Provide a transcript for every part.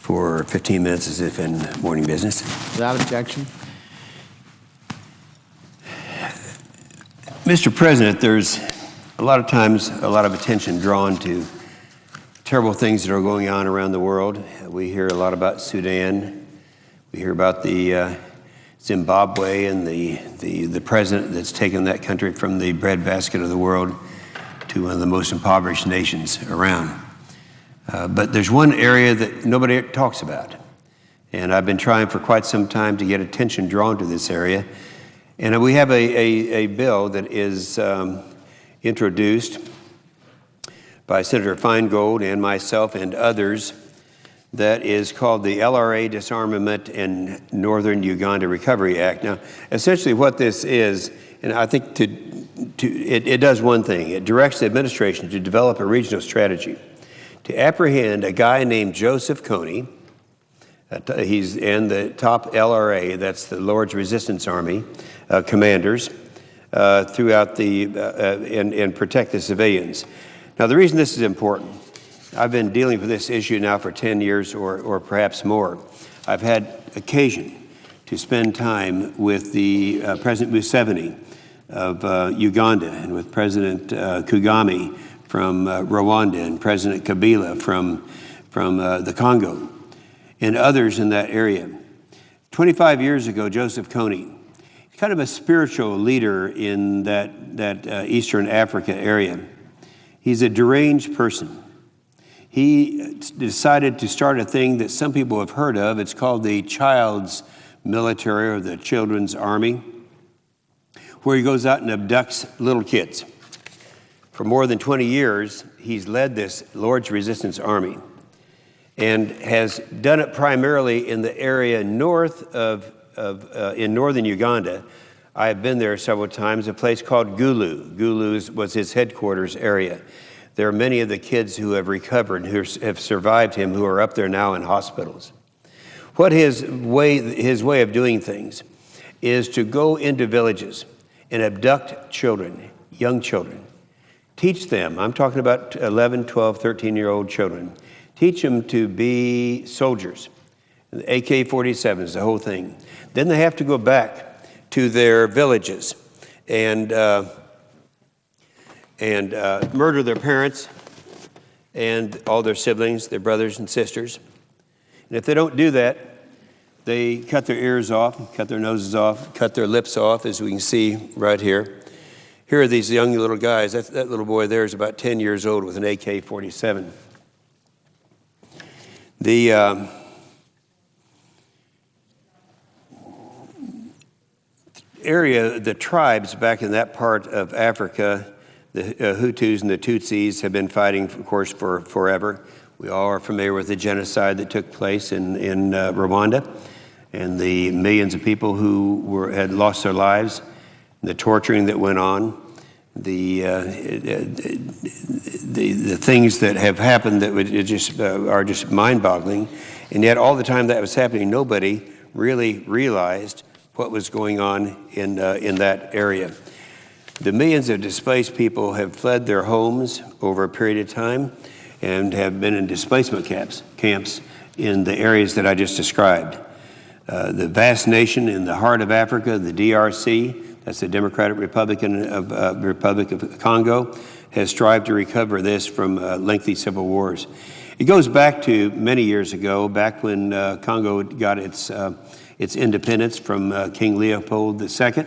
for 15 minutes as if in morning business. Without objection. Mr. President, there's a lot of times a lot of attention drawn to terrible things that are going on around the world. We hear a lot about Sudan. We hear about the Zimbabwe and the president that's taken that country from the breadbasket of the world to one of the most impoverished nations around. But there's one area that nobody talks about. And I've been trying for quite some time to get attention drawn to this area. And we have a bill that is introduced by Senator Feingold and myself and others that is called the LRA Disarmament and Northern Uganda Recovery Act. Now, essentially what this is, and I think it does one thing. It directs the administration to develop a regional strategy to apprehend a guy named Joseph Kony. He's in the top LRA, that's the Lord's Resistance Army commanders throughout and protect the civilians. Now, the reason this is important, I've been dealing with this issue now for 10 years or perhaps more. I've had occasion to spend time with the President Museveni of Uganda and with President Kagame from Rwanda and President Kabila from the Congo and others in that area. 25 years ago, Joseph Kony, kind of a spiritual leader in that Eastern Africa area. He's a deranged person. He decided to start a thing that some people have heard of. It's called the Child's Military or the Children's Army, where he goes out and abducts little kids. For more than 20 years, he's led this Lord's Resistance Army and has done it primarily in the area north in northern Uganda. I have been there several times, a place called Gulu. Gulu was his headquarters area. There are many of the kids who have recovered, who have survived him, who are up there now in hospitals. What his way of doing things is to go into villages and abduct children, young children. Teach them, I'm talking about 11, 12, 13-year-old children. Teach them to be soldiers. AK-47s, the whole thing. Then they have to go back to their villages and murder their parents and all their siblings, their brothers and sisters. And if they don't do that, they cut their ears off, cut their noses off, cut their lips off, as we can see right here. Here are these young little guys. That little boy there is about 10 years old with an AK-47. The area, the tribes back in that part of Africa, the Hutus and the Tutsis have been fighting, of course, for forever. We all are familiar with the genocide that took place in Rwanda and the millions of people who had lost their lives, the torturing that went on, the things that have happened that are just mind-boggling. And yet all the time that was happening, nobody really realized what was going on in that area. The millions of displaced people have fled their homes over a period of time and have been in displacement camps in the areas that I just described. The vast nation in the heart of Africa, the DRC, that's the Democratic Republic of Congo, has strived to recover this from lengthy civil wars. It goes back to many years ago, back when Congo got its independence from King Leopold II.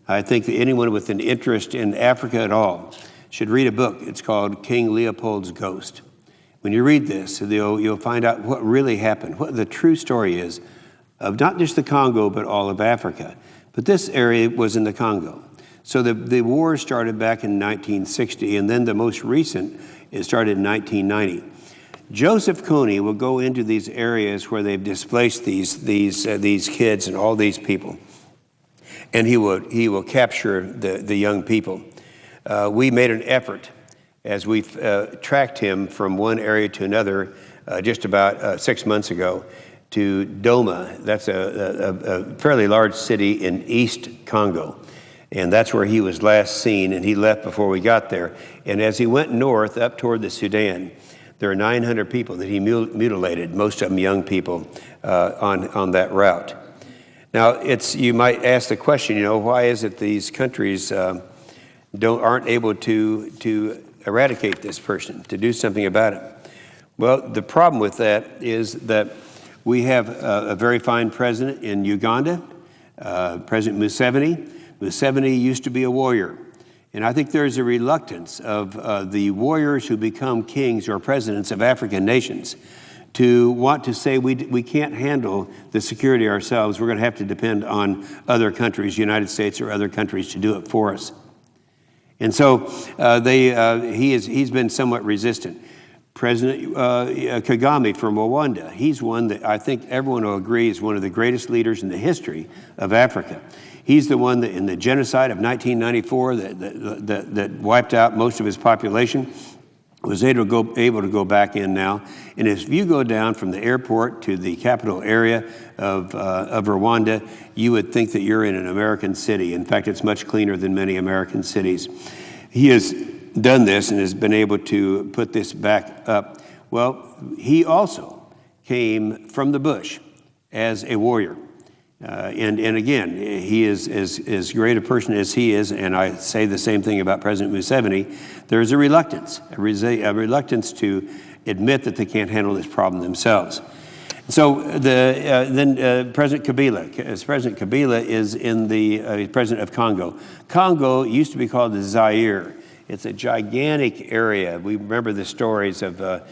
I think that anyone with an interest in Africa at all should read a book. It's called King Leopold's Ghost. When you read this, you'll find out what really happened, what the true story is of not just the Congo, but all of Africa. But this area was in the Congo. So the war started back in 1960, and then the most recent, it started in 1990. Joseph Kony will go into these areas where they've displaced these kids and all these people, and he will capture the young people. We made an effort as we tracked him from one area to another just about 6 months ago to Doma. That's a fairly large city in East Congo. And that's where he was last seen, and he left before we got there. And as he went north up toward the Sudan, There are 900 people that he mutilated, most of them young people, on that route. Now, you might ask the question, you know, why is it these countries aren't able to eradicate this person, to do something about it? Well, the problem with that is that we have a very fine president in Uganda, President Museveni. Museveni used to be a warrior. And I think there's a reluctance of the warriors who become kings or presidents of African nations to want to say we can't handle the security ourselves. We're going to have to depend on other countries, United States or other countries, to do it for us. And so he's been somewhat resistant. President Kagame from Rwanda, he's one that I think everyone will agree is one of the greatest leaders in the history of Africa. He's the one that in the genocide of 1994 that wiped out most of his population, was able to go back in now. And if you go down from the airport to the capital area of Rwanda, you would think that you're in an American city. In fact, it's much cleaner than many American cities. He has done this and has been able to put this back up. Well, he also came from the bush as a warrior. And again, he is as great a person as he is, and I say the same thing about President Museveni. There's a reluctance to admit that they can't handle this problem themselves. So then President Kabila is in the president of Congo. Congo used to be called the Zaire. It's a gigantic area. We remember the stories of the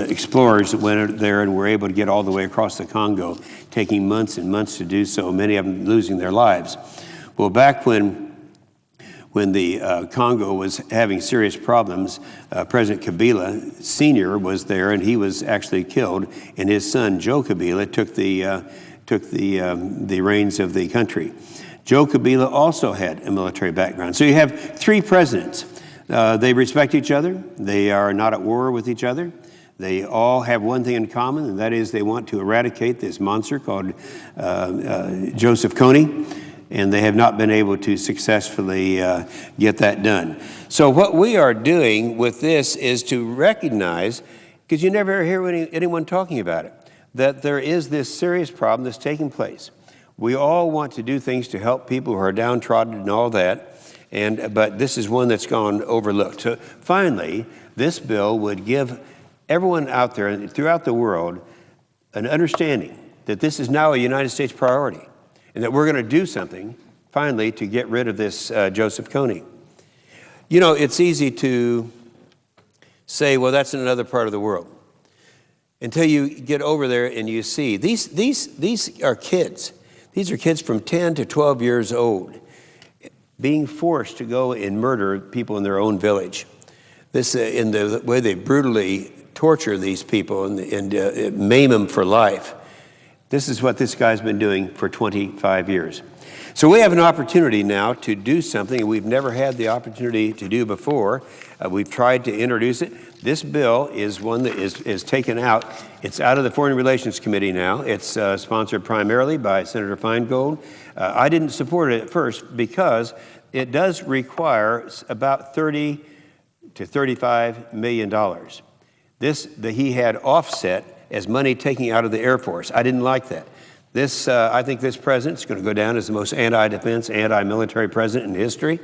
explorers that went there and were able to get all the way across the Congo, taking months and months to do so, many of them losing their lives. Well, back when the Congo was having serious problems, President Kabila Sr. was there, and he was actually killed, and his son, Joe Kabila, took the reins of the country. Joe Kabila also had a military background. So you have three presidents. They respect each other. They are not at war with each other. They all have one thing in common, and that is they want to eradicate this monster called Joseph Kony, and they have not been able to successfully get that done. So what we are doing with this is to recognize, because you never hear anyone talking about it, that there is this serious problem that's taking place. We all want to do things to help people who are downtrodden and all that, but this is one that's gone overlooked. So finally, this bill would give everyone out there and throughout the world an understanding that this is now a United States priority and that we're going to do something finally to get rid of this Joseph Kony. You know, it's easy to say, well, that's in another part of the world, until you get over there and you see these are kids. These are kids from 10 to 12 years old being forced to go and murder people in their own village. This in the way they brutally torture these people and maim them for life. This is what this guy's been doing for 25 years. So we have an opportunity now to do something we've never had the opportunity to do before. We've tried to introduce it. This bill is one that is taken out. It's out of the Foreign Relations Committee now. It's sponsored primarily by Senator Feingold. I didn't support it at first because it does require about $30 to $35 million. That he had offset as money taking out of the Air Force. I didn't like that. I think this president's going to go down as the most anti-defense, anti-military president in history.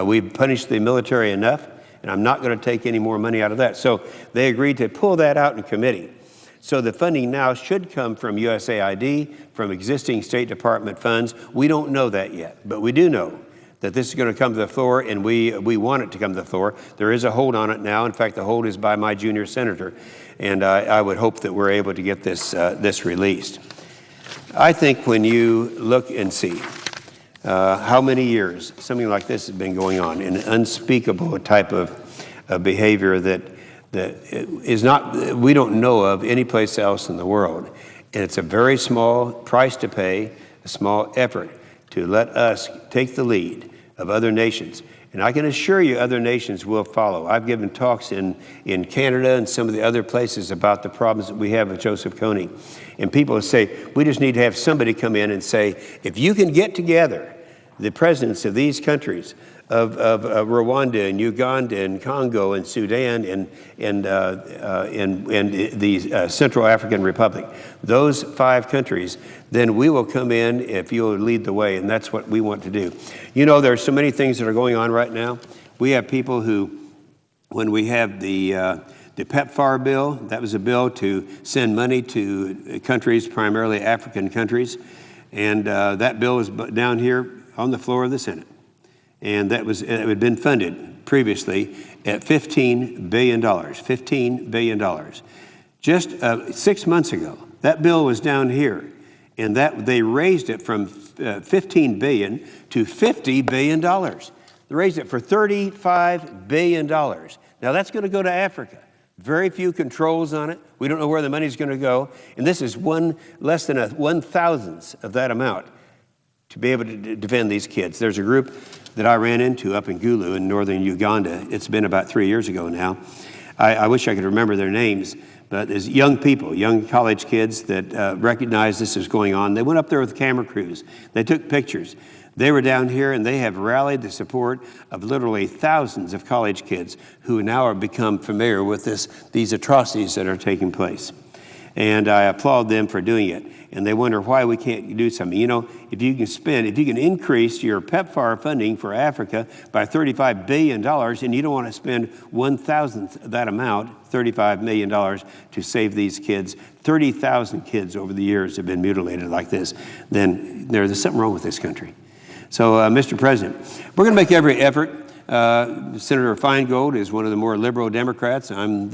We've punished the military enough, and I'm not going to take any more money out of that. So they agreed to pull that out in committee. So the funding now should come from USAID, from existing State Department funds. We don't know that yet, but we do know that this is going to come to the floor, and we want it to come to the floor. There is a hold on it now. In fact, the hold is by my junior senator, and I would hope that we're able to get this released. I think when you look and see how many years something like this has been going on, an unspeakable type of behavior that is not, we don't know of any place else in the world. And it's a very small price to pay, a small effort to let us take the lead of other nations. And I can assure you other nations will follow. I've given talks in Canada and some of the other places about the problems that we have with Joseph Kony. And people say, we just need to have somebody come in and say, if you can get together the presidents of these countries, Rwanda and Uganda and Congo and Sudan and the Central African Republic, those 5 countries, then we will come in if you'll lead the way, and that's what we want to do. You know, there are so many things that are going on right now. We have people who, when we have the PEPFAR bill, that was a bill to send money to countries, primarily African countries, and that bill is down here on the floor of the Senate. And it had been funded previously at $15 billion, $15 billion. Just 6 months ago, that bill was down here, and they raised it from $15 billion to $50 billion. They raised it for $35 billion. Now that's going to go to Africa. Very few controls on it. We don't know where the money's going to go. And this is less than a 1,000th of that amount to be able to defend these kids. There's a group that I ran into up in Gulu in northern Uganda. It's been about 3 years ago now. I wish I could remember their names, but there's young people, young college kids that recognized this was going on. They went up there with camera crews. They took pictures. They were down here, and they have rallied the support of literally thousands of college kids who now have become familiar with these atrocities that are taking place. And I applaud them for doing it. And they wonder why we can't do something. You know, if you can increase your PEPFAR funding for Africa by $35 billion, and you don't want to spend 1,000th of that amount, $35 million, to save these kids, 30,000 kids over the years have been mutilated like this, then there's something wrong with this country. So, Mr. President, we're going to make every effort. Senator Feingold is one of the more liberal Democrats. I'm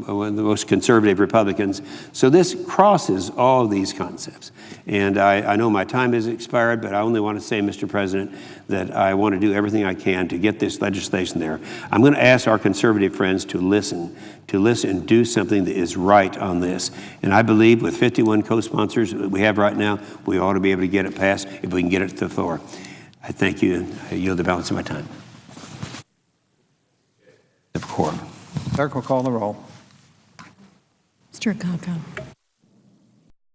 one of the most conservative Republicans. So this crosses all these concepts. And I know my time has expired, but I only want to say, Mr. President, that I want to do everything I can to get this legislation there. I'm going to ask our conservative friends to listen and do something that is right on this. And I believe with 51 co-sponsors that we have right now, we ought to be able to get it passed if we can get it to the floor. I thank you, and I yield the balance of my time. Clerk will call the roll. Mr. Akaka.